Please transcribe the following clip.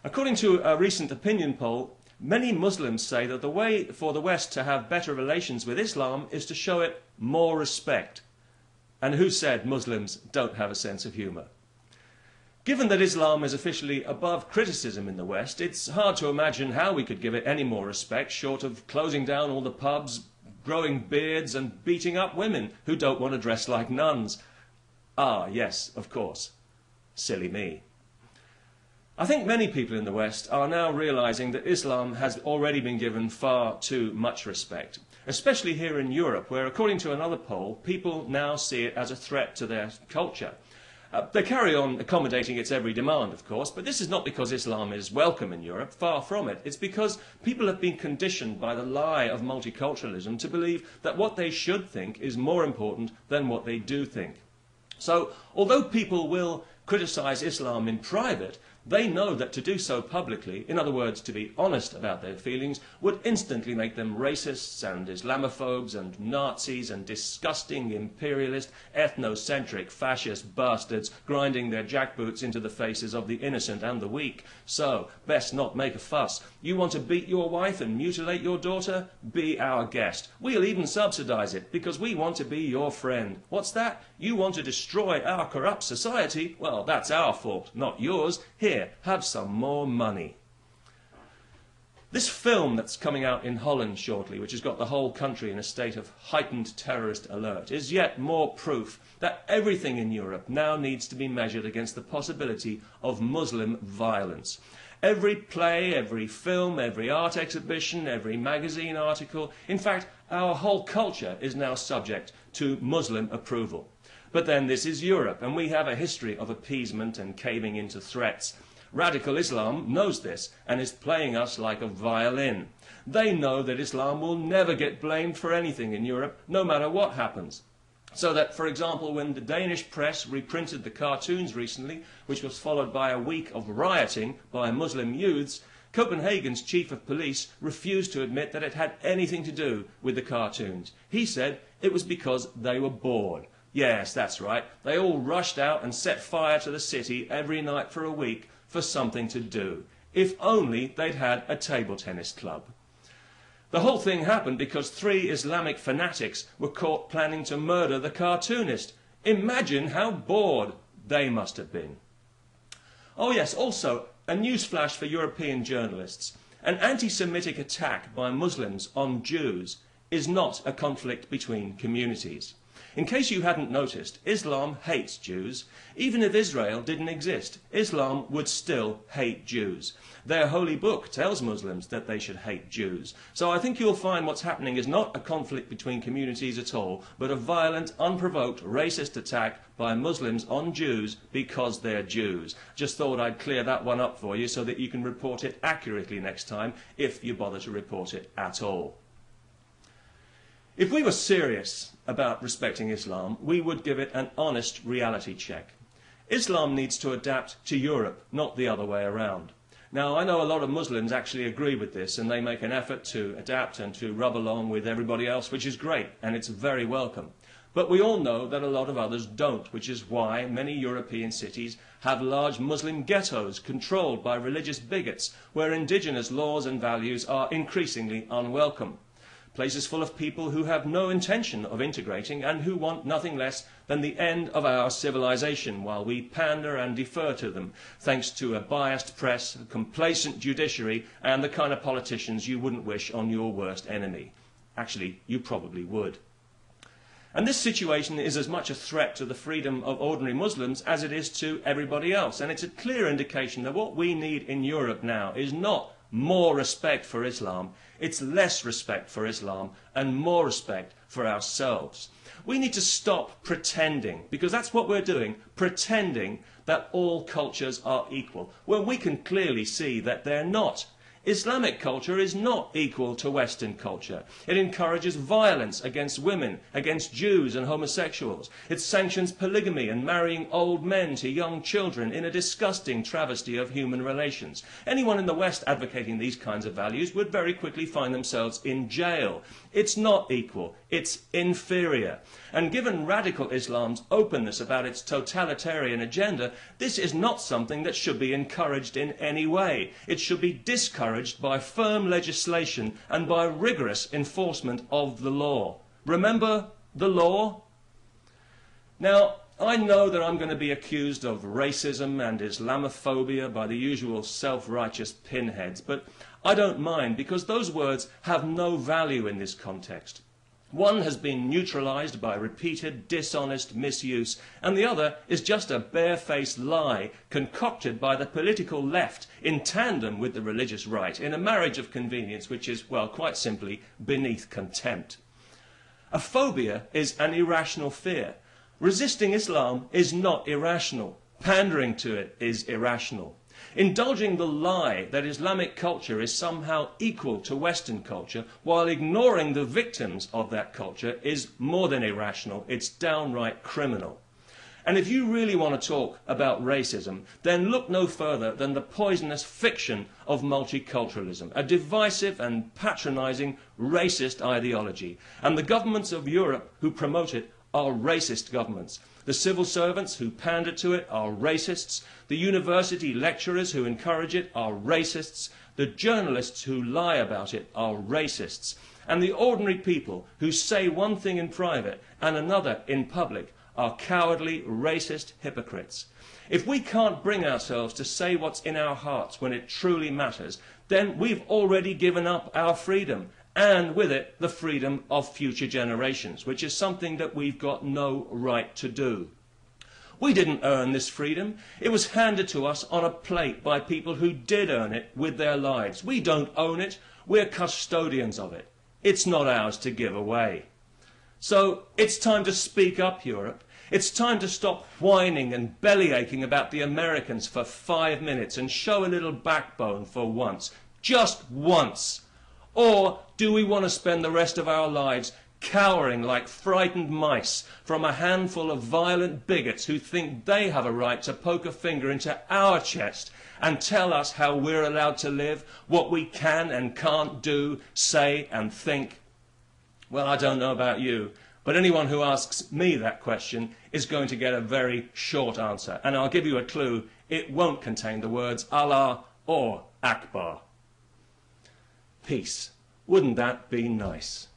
According to a recent opinion poll, many Muslims say that the way for the West to have better relations with Islam is to show it more respect. And who said Muslims don't have a sense of humour? Given that Islam is officially above criticism in the West, it's hard to imagine how we could give it any more respect short of closing down all the pubs, growing beards and beating up women who don't want to dress like nuns. Ah, yes, of course. Silly me. I think many people in the West are now realising that Islam has already been given far too much respect, especially here in Europe, where, according to another poll, people now see it as a threat to their culture. They carry on accommodating its every demand, of course, but this is not because Islam is welcome in Europe, far from it. It's because people have been conditioned by the lie of multiculturalism to believe that what they should think is more important than what they do think. So, although people will criticise Islam in private, they know that to do so publicly, in other words, to be honest about their feelings, would instantly make them racists and Islamophobes and Nazis and disgusting imperialist, ethnocentric, fascist bastards grinding their jackboots into the faces of the innocent and the weak. So, best not make a fuss. You want to beat your wife and mutilate your daughter? Be our guest. We'll even subsidise it, because we want to be your friend. What's that? You want to destroy our corrupt society? Well, that's our fault, not yours. Here, have some more money. This film that's coming out in Holland shortly, which has got the whole country in a state of heightened terrorist alert, is yet more proof that everything in Europe now needs to be measured against the possibility of Muslim violence. Every play, every film, every art exhibition, every magazine article, in fact, our whole culture is now subject to Muslim approval. But then this is Europe, and we have a history of appeasement and caving into threats. Radical Islam knows this and is playing us like a violin. They know that Islam will never get blamed for anything in Europe, no matter what happens. So that, for example, when the Danish press reprinted the cartoons recently, which was followed by a week of rioting by Muslim youths, Copenhagen's chief of police refused to admit that it had anything to do with the cartoons. He said it was because they were bored. Yes, that's right. They all rushed out and set fire to the city every night for a week for something to do. If only they'd had a table tennis club. The whole thing happened because 3 Islamic fanatics were caught planning to murder the cartoonist. Imagine how bored they must have been. Oh yes, also, a newsflash for European journalists. An anti-Semitic attack by Muslims on Jews is not a conflict between communities. In case you hadn't noticed, Islam hates Jews. Even if Israel didn't exist, Islam would still hate Jews. Their holy book tells Muslims that they should hate Jews. So I think you'll find what's happening is not a conflict between communities at all, but a violent, unprovoked, racist attack by Muslims on Jews because they're Jews. Just thought I'd clear that one up for you so that you can report it accurately next time, if you bother to report it at all. If we were serious about respecting Islam, we would give it an honest reality check. Islam needs to adapt to Europe, not the other way around. Now, I know a lot of Muslims actually agree with this, and they make an effort to adapt and to rub along with everybody else, which is great, and it's very welcome. But we all know that a lot of others don't, which is why many European cities have large Muslim ghettos controlled by religious bigots, where indigenous laws and values are increasingly unwelcome. Places full of people who have no intention of integrating and who want nothing less than the end of our civilization while we pander and defer to them, thanks to a biased press, a complacent judiciary and the kind of politicians you wouldn't wish on your worst enemy. Actually, you probably would. And this situation is as much a threat to the freedom of ordinary Muslims as it is to everybody else. And it's a clear indication that what we need in Europe now is not more respect for Islam, it's less respect for Islam and more respect for ourselves. We need to stop pretending, because that's what we're doing, pretending that all cultures are equal, when we can clearly see that they're not. Islamic culture is not equal to Western culture. It encourages violence against women, against Jews and homosexuals. It sanctions polygamy and marrying old men to young children in a disgusting travesty of human relations. Anyone in the West advocating these kinds of values would very quickly find themselves in jail. It's not equal, it's inferior. And given radical Islam's openness about its totalitarian agenda, this is not something that should be encouraged in any way. It should be discouraged by firm legislation and by rigorous enforcement of the law. Remember the law? Now, I know that I'm going to be accused of racism and Islamophobia by the usual self-righteous pinheads, but I don't mind because those words have no value in this context. One has been neutralised by repeated dishonest misuse, and the other is just a barefaced lie concocted by the political left in tandem with the religious right in a marriage of convenience which is, well, quite simply beneath contempt. A phobia is an irrational fear. Resisting Islam is not irrational. Pandering to it is irrational. Indulging the lie that Islamic culture is somehow equal to Western culture while ignoring the victims of that culture is more than irrational, it's downright criminal. And if you really want to talk about racism, then look no further than the poisonous fiction of multiculturalism, a divisive and patronising racist ideology. And the governments of Europe who promote it are racist governments. The civil servants who pander to it are racists. The university lecturers who encourage it are racists. The journalists who lie about it are racists. And the ordinary people who say one thing in private and another in public are cowardly, racist hypocrites. If we can't bring ourselves to say what's in our hearts when it truly matters, then we've already given up our freedom, and with it the freedom of future generations, which is something that we've got no right to do. We didn't earn this freedom. It was handed to us on a plate by people who did earn it with their lives. We don't own it. We're custodians of it. It's not ours to give away. So it's time to speak up, Europe. It's time to stop whining and bellyaching about the Americans for 5 minutes and show a little backbone for once. Just once. Or do we want to spend the rest of our lives cowering like frightened mice from a handful of violent bigots who think they have a right to poke a finger into our chest and tell us how we're allowed to live, what we can and can't do, say and think? Well, I don't know about you, but anyone who asks me that question is going to get a very short answer. And I'll give you a clue, it won't contain the words Allah or Akbar. Peace. Wouldn't that be nice?